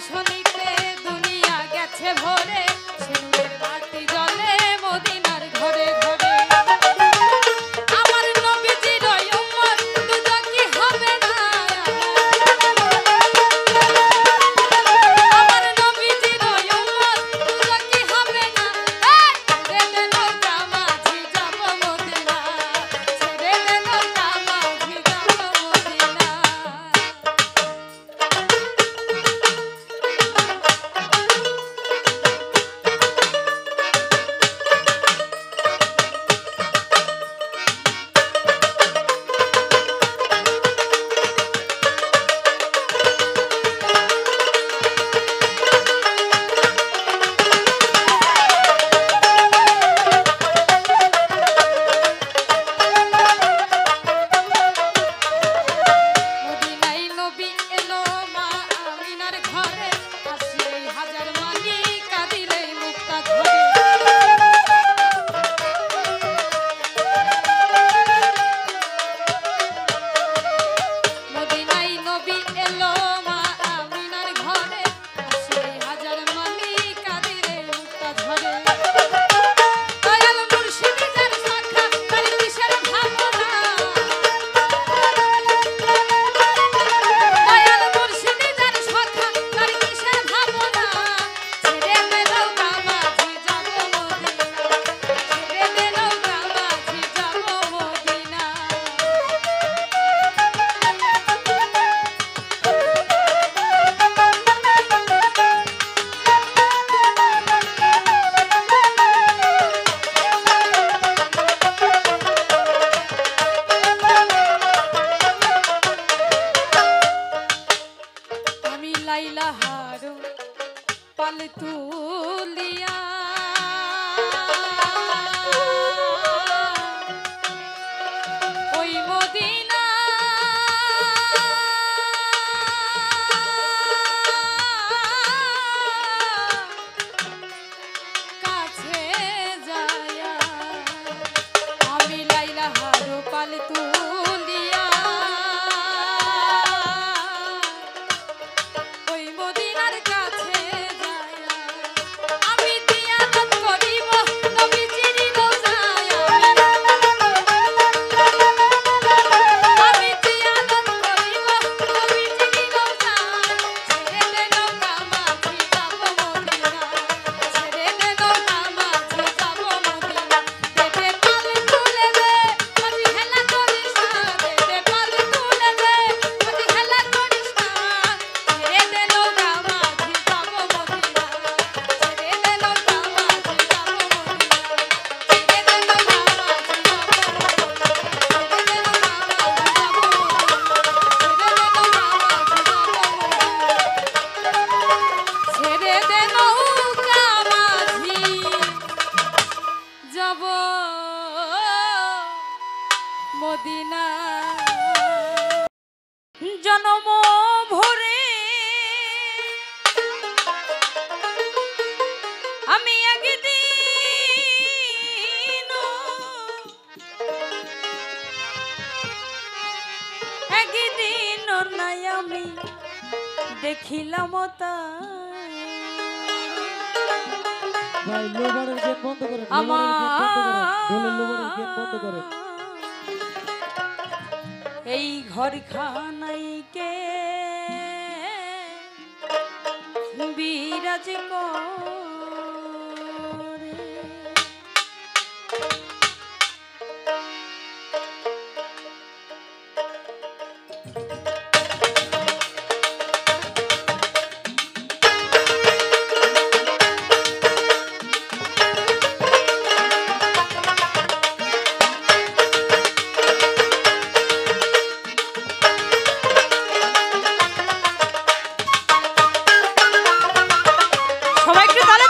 ঝলঝলিতে দুনিয়া গেছে ভরে, সিঁদুরের বাতি জ্বলে মদিনার ঘরে ঘরে। আমার নবীজির উম্মত দুজকি হবে না, আমার নবীজির উম্মত দুজকি হবে না। ছেড়ে দে নৌকা মাঝি যাব মদিনা, ছেড়ে দে নৌকা মাঝি যাব মদিনা। মদিনায় নবী এলো মা আমিনার ঘরে, আসিলেই হাজার মানি কাঁদিলেই মুক্তা ঝরে। মদিনায় নবী এলো মা আমিনার ঘরে, আসিলেই হাজার মানি কাঁদিলেই মুক্তা ঝরে। দয়াল মুর্শিদ যার শাখা তার কিসের ভাবনা, দয়াল মুর্শিদ যার শাখা তার কিসের ভাবনা। ছেড়ে দে নৌকা মাঝি যাব মদিনা, ছেড়ে দে নৌকা মাঝি যাব মদিনা। আমি লাইলা হারু পাল তুলিয়া, ওই মদিনা কাছে যায়া, আমি লাইলা হারু পাল তুলিয়া, ওই মদিনার কাছে যায়া, আমি জিয়ারত করিব নবীজির রোজায়, আমি জিয়ারত করিব নবীজির রোজায়। ছেড়ে দে নৌকা মাঝি যাব মদিনা, ছেড়ে দে নৌকা মাঝি যাব মদিনা। দেবে পাল তুলে দে মাঝি হেলা করিস না, দেবে পাল তুলে দে মাঝি হেলা করিস না। ছেড়ে দে নৌকা মাঝি যাব মদিনা, ছেড়ে দে নৌকা মাঝি যাব মদিনা, ছেড়ে দে নৌকা মাঝি যাব মদিনা, ছেড়ে দে নৌকা মাঝি যাব মদিনা। জনম ভরে আমি একদিন নাই আমি দেখিলাম তাই, ভাই লোবারের গেট বন্ধ করেন, ঢোলের লোবারের গেট বন্ধ করেন। এই ঘরখানাই কে বিরাজ করে, সবাই একটু তালে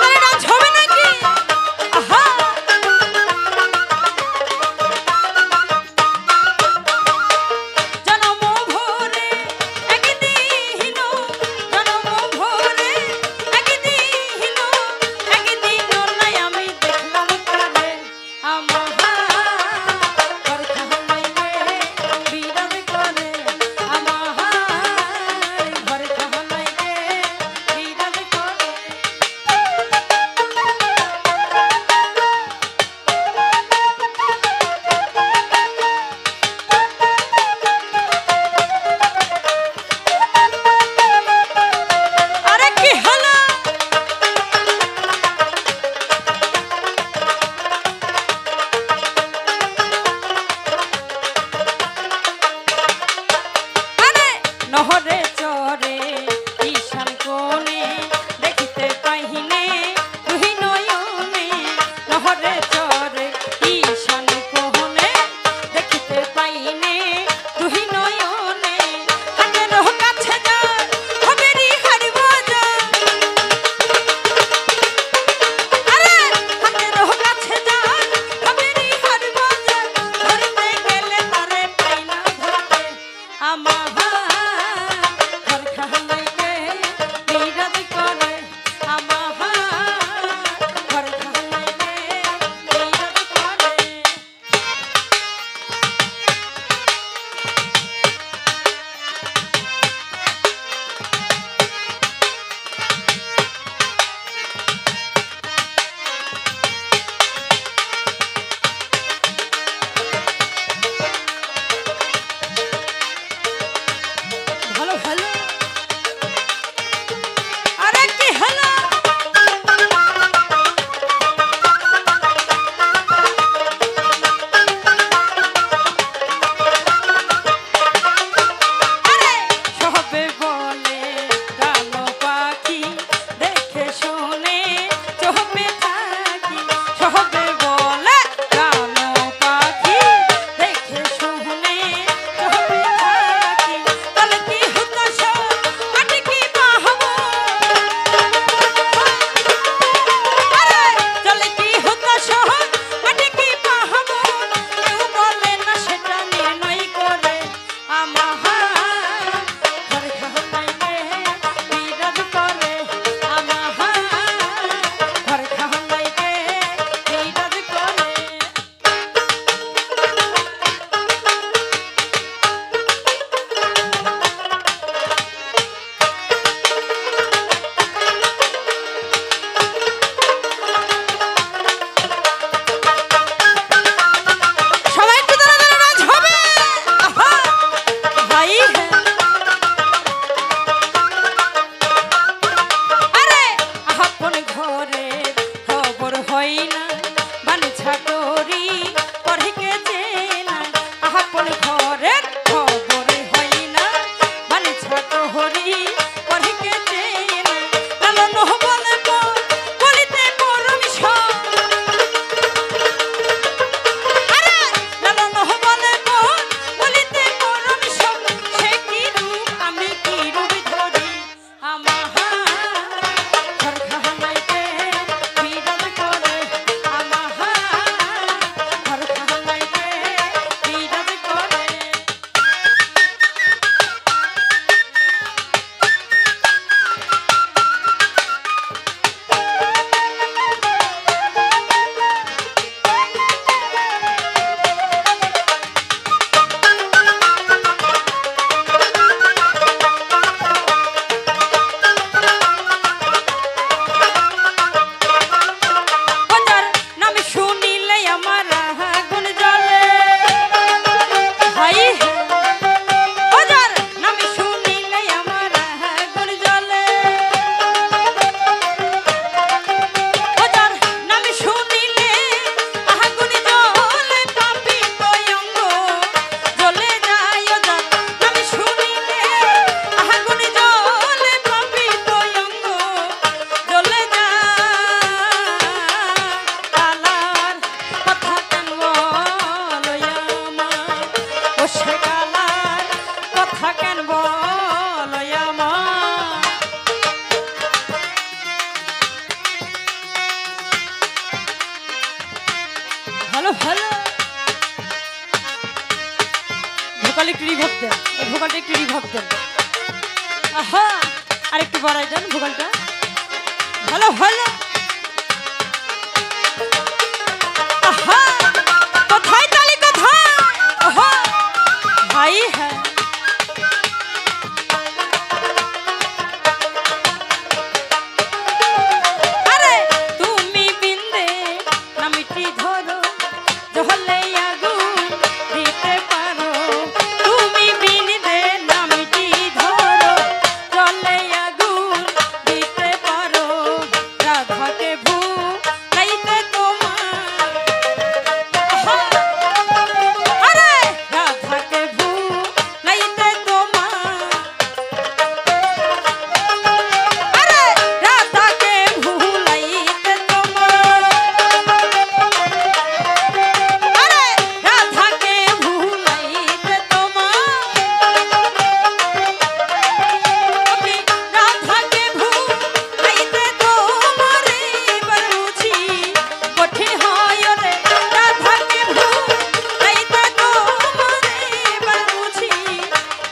রিভাব দেন, এই ভোকালটা একটু রিভাব দেন। আহা, আর একটু বাড়াই দেন ভোকালটা। ভালো ভালো। আহা, কোথায় তালি কোথায়? আহা, ভাই হ্যাঁ। আরে তুমি বিন্দে না মিটি ধরো, জহলে আগুন দিতে পারো। তুমি বিন্দে না মিটি ধরো, জলে আগুন দিতে পারো। রাধাকে ভুলাইতে তোমার, আহা, আরে রাধাকে ভুলাইতে তোমার, আরে রাধাকে ভুলাইতে তোমার, আরে রাধাকে ভুলাইতে তোমার, আমি রাধাকে ভুলাইতে তোমার এবার বুঝি কঠিন হয় রে। রাধাকে ভুলাইতে তোমার এবার বুঝি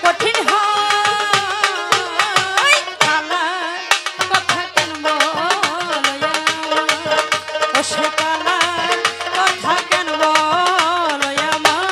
কঠিন হয়। কালার কথা কেন বলো ও সে কালার কথা কেন বলো আমার।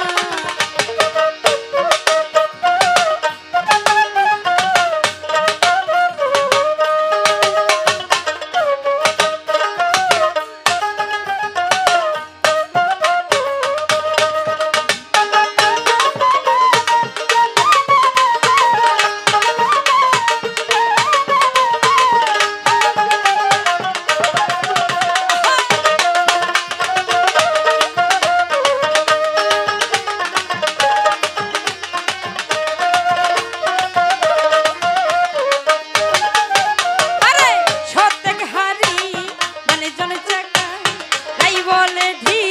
আরে সত্যক হারি মানে জনে চাকা তাই বলে ধি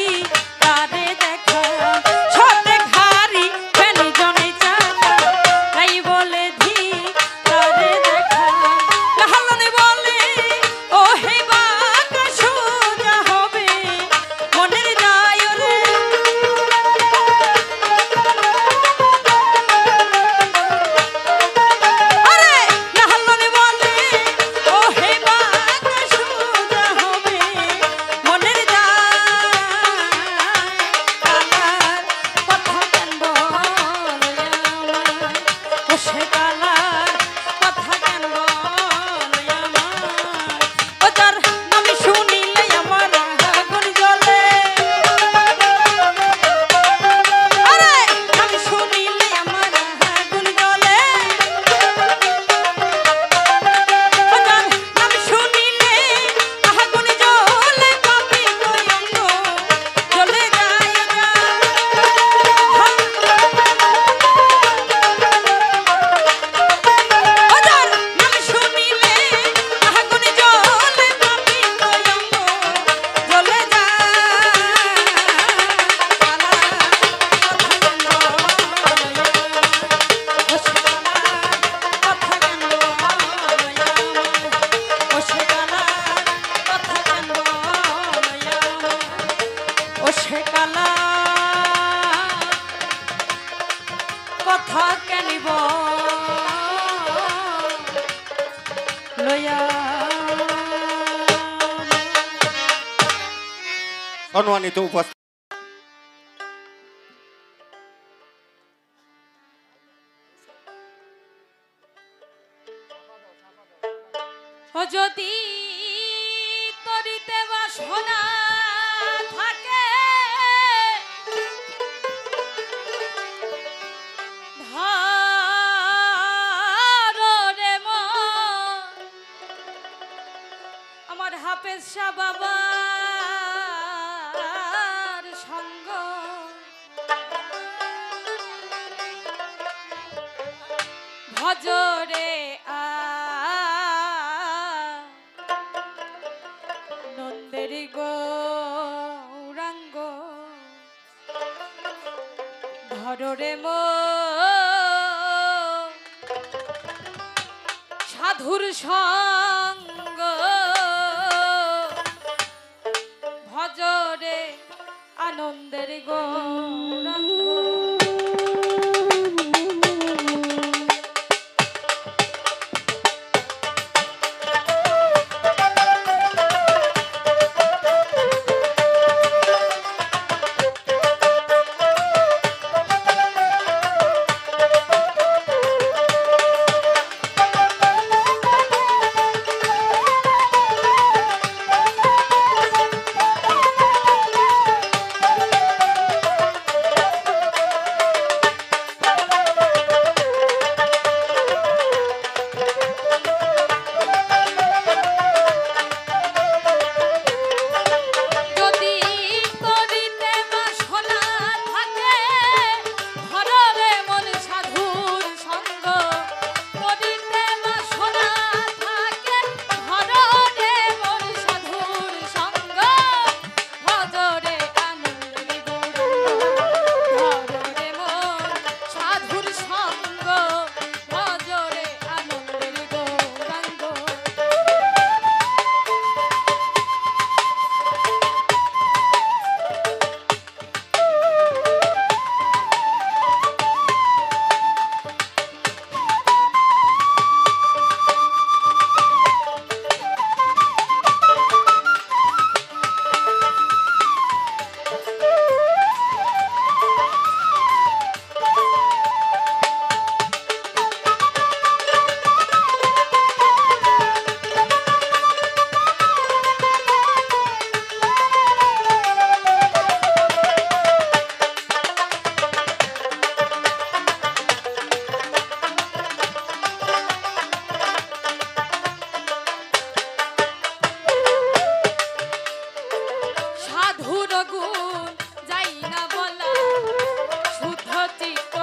তারে দেখা। সত্যক হারি মানে জনে চাকা তাই বলে ধি তারে দেখা। লাহালনে বলে ও হে বাঁকা সোজা হবে মনের যায় রে। আরে লাহালনে বলে ও হে বাঁকা সোজা হবে মনের যায়। কালার কথা কেন বলো আমায়, ও সে কালার কথা কেন বলো আমায়। ও যার নাম শুনিলে আমার আগুন জ্বলে, আরে নাম শুনিলে আমার আগুন জ্বলে। ও যার নাম শুনিলে আগুন জ্বলে, পাপি অঙ্গ জ্বলে যায় যা। ও যার নাম শুনিলে আগুন জ্বলে, পাপি অঙ্গ জ্বলে যায়। কালার কথা কেন বলো ও সে কালার কথা কেন বলো ও সে কালার কথা কেন বলো ও সে কালার কথা কেন লয়া। সম্মানিত উপস্থিত ও যদি তরিতে বাসনা থাকে, ধরো রে মন আমার হাফেজ শাহ বাবার সঙ্গ। ভজরে নন্দের গৌরাঙ্গ, ধরো রে মন সাধুর সঙ্গ। ভজরে আনন্দের গৌরাঙ্গ। সাধুর গুণ যাই না বলা শুদ্ধ চিত্ত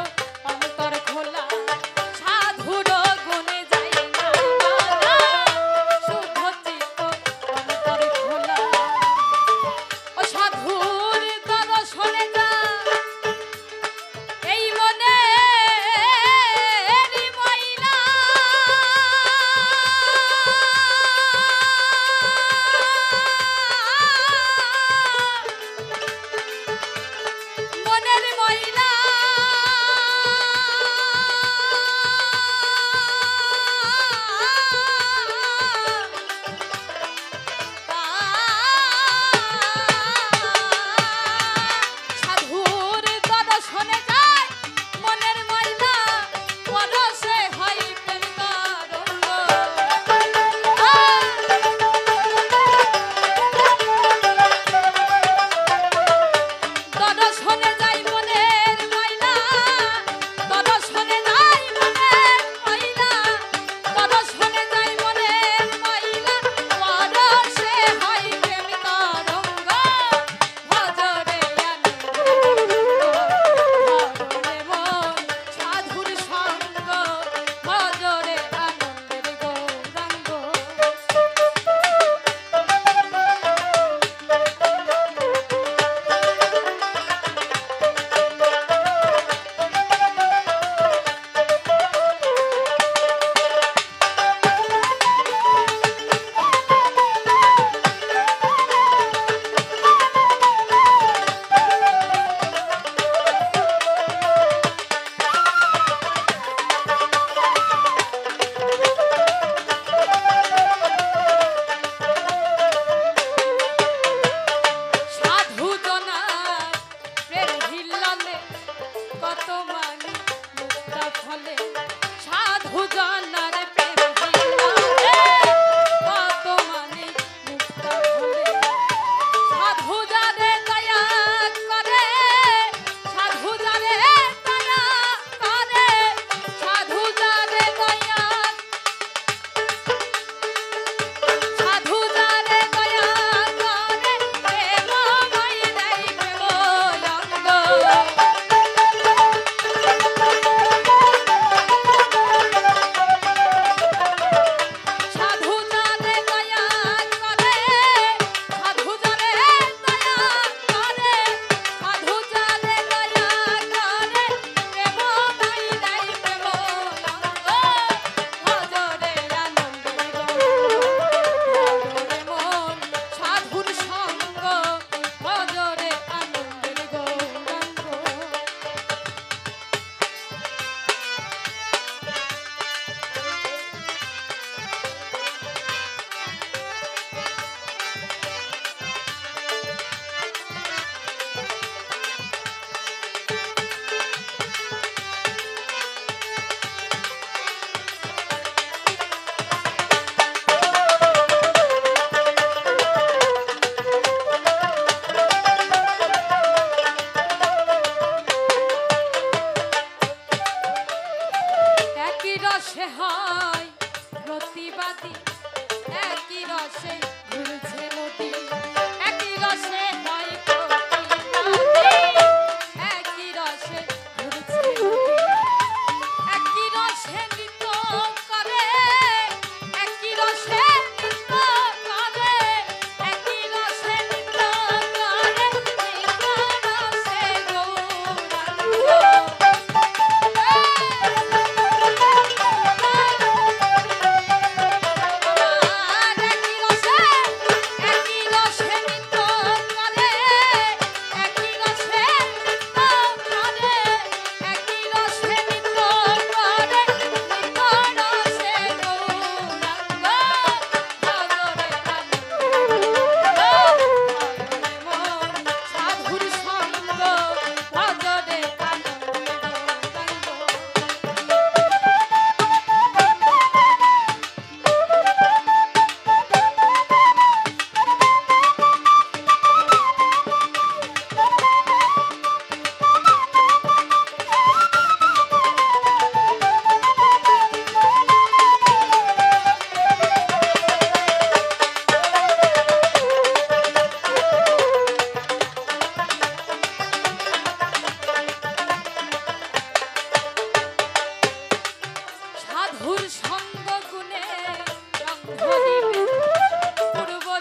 অন্তর খোলা সাধুর গুণে যাই না বলা শুদ্ধ চিত্ত অন্তর খোলা ও সাধুর দর্শনে যা এই মনে ময়লা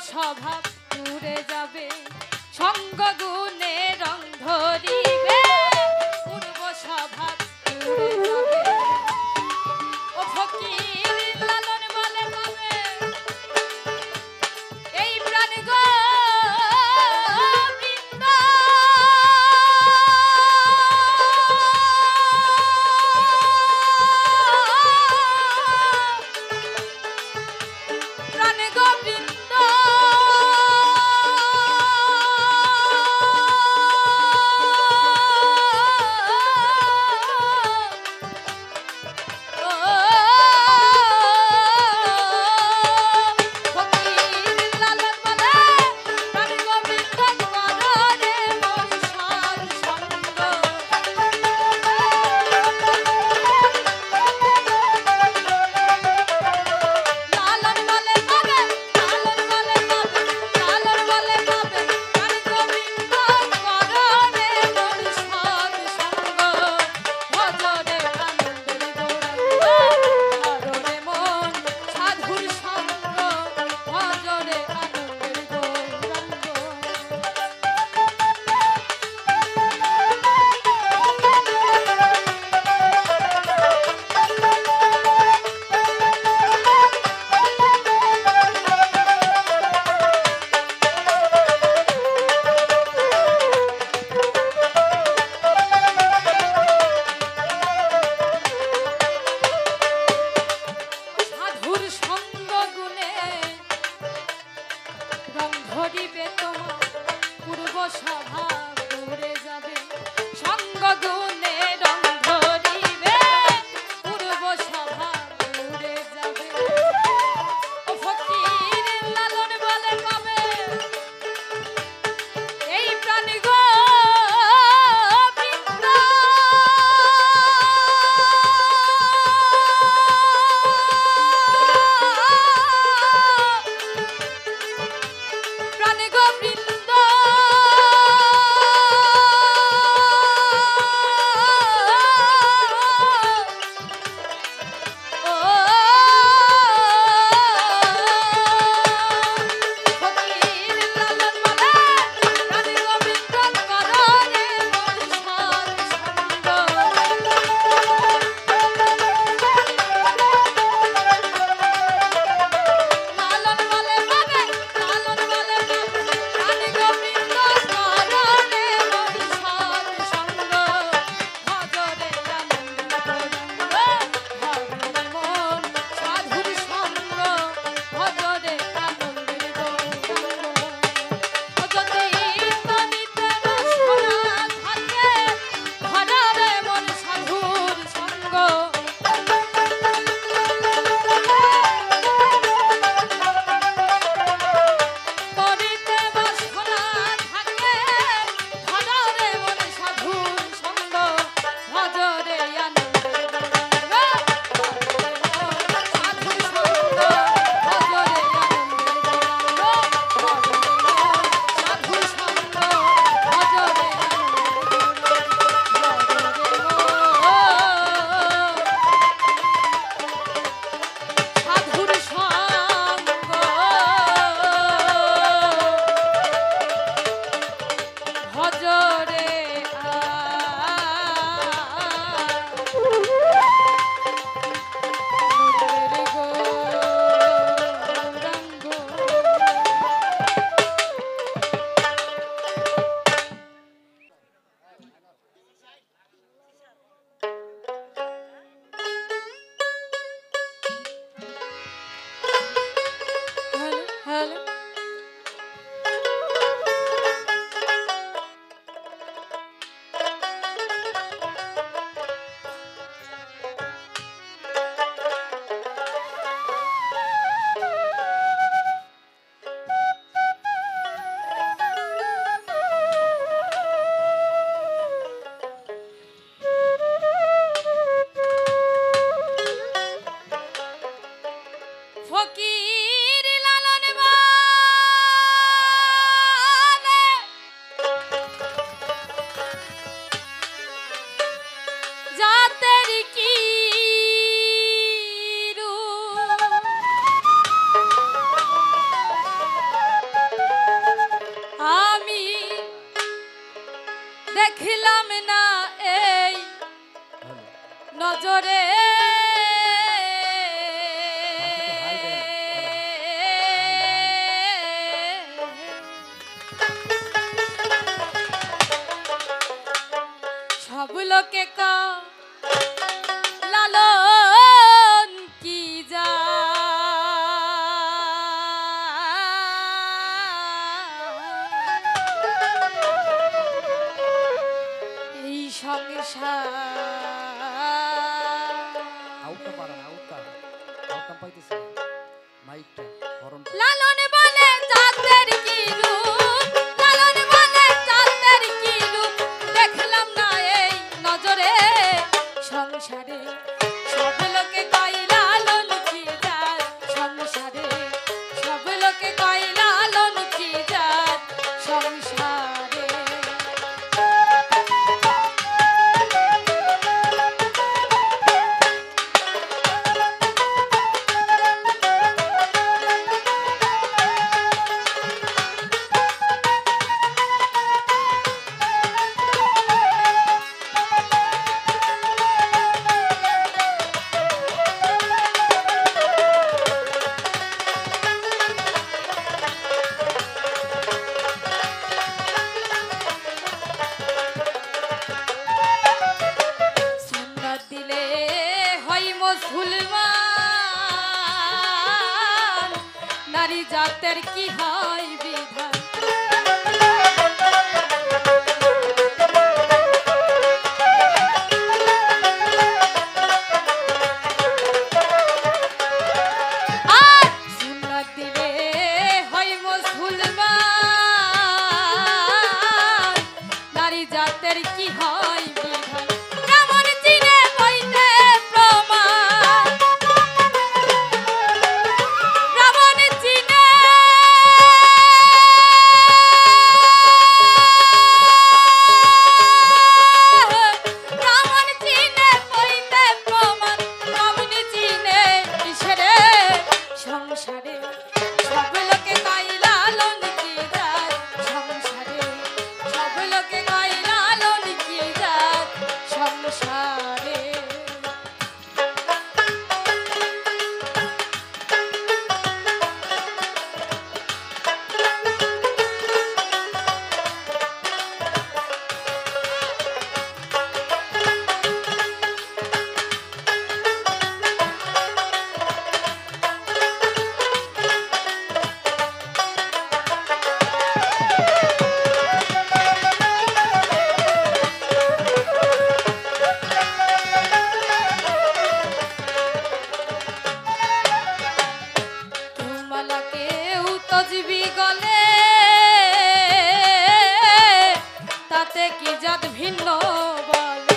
স্বভাব দূরে যাবে সঙ্গ গুণে রং ধরিবে পূর্ব স্বভাব দূরে যাবে ও ফকির লালন বলে পাবে এই প্রাণ গো ধরিবে তোমার পূর্ব স্বভাব দূরে যাবে সঙ্গ গুণে রং ধরিবে পূর্ব স্বভাব দূরে যাবে ও ফকির লালন বলে পাবে এই প্রাণ গো ফকির লালন নজরে সব লোকে কা লালন কি যা এই সংসার আউটটা পারা না আউটটা পাইতেছি মাইকটা হরন লালন বলে চাঁদের কি রূপ লালন বলে চাঁদের কি রূপ দেখলাম না এই নজরে সংসারে সব লোকে কয় লালন কি জাত সংসারে সব লোকে কয় লালন কি জাত সংসারে মুসলমান নারী জাতের কি হয় বিধান আর সুন্নাত দিলে হয় মুসলমান নারী জাতের কি হয় বিধান কেমন চিনে বইতে প্রমাণ কেমন চিনে কেমন চিনে বইতে প্রমাণ কেমন চিনে কিসেরে সংসারে সব লোকে কয় লালন কি জাত সংসারে সব লোকে কয় লালন কি জাত সংসারে কেউ তজবি গলে তাতে কি জাত ভিন্ন বলে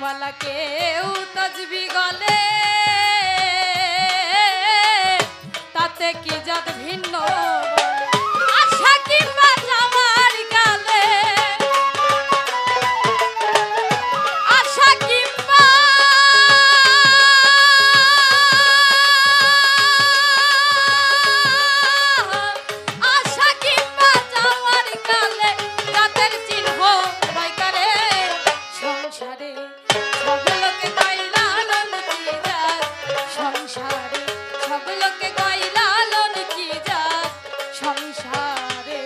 মালা কেউ তজবি গলে তাতে কি জাত ভিন্ন আশা কিংবা জামার গালে আশা কিংবা আশা কিংবা জামার গালে জাতের চিহ্ন বাইকারে সংসারে সব লোকে কয় লালন কি জাত সংসারে সব লোকে কয় লালন কি জাত সংসারে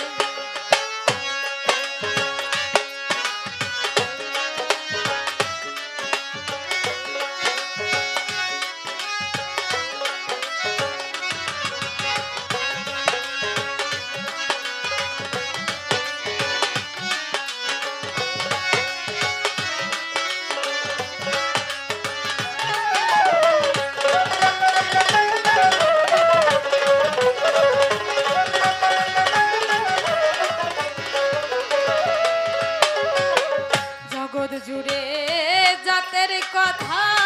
জগৎ জুড়ে জাতের কথা